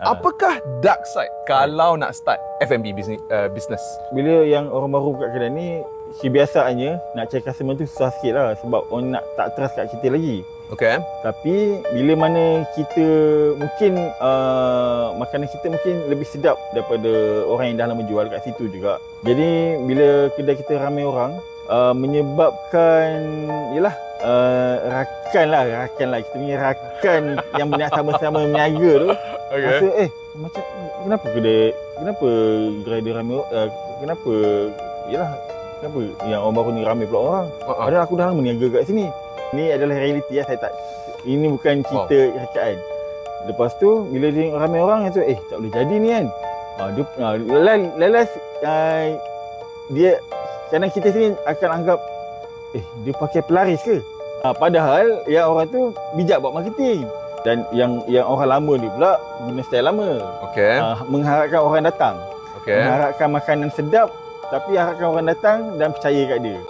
Apakah dark side kalau nak start F&B business? Bila yang orang baru buka kedai ni, biasanya nak cari customer tu susah sikit lah sebab orang nak tak trust kat kita lagi. Okay. Tapi bila mana kita mungkin makanan kita mungkin lebih sedap daripada orang yang dah lama jual kat situ juga. Jadi bila kedai kita ramai orang, menyebabkan yalah rakan lah kita punya rakan yang nak sama-sama meniaga tu. Okay. Rasa macam kenapa gerai dia ramai kenapa yang orang baru ni ramai pula orang. Padahal aku dah lama meniaga kat sini. Ni adalah realiti ya, saya tak, ini bukan cerita rekaan. Lepas tu bila dia ramai orang tu tak boleh jadi ni kan. Dia kadang kita sini akan anggap dia pakai pelaris ke? Padahal yang orang tu bijak buat marketing. Dan yang orang lama ni pula guna style lama. Okay. Mengharapkan orang datang. Okay. Mengharapkan makanan sedap tapi harapkan orang datang dan percaya kat dia.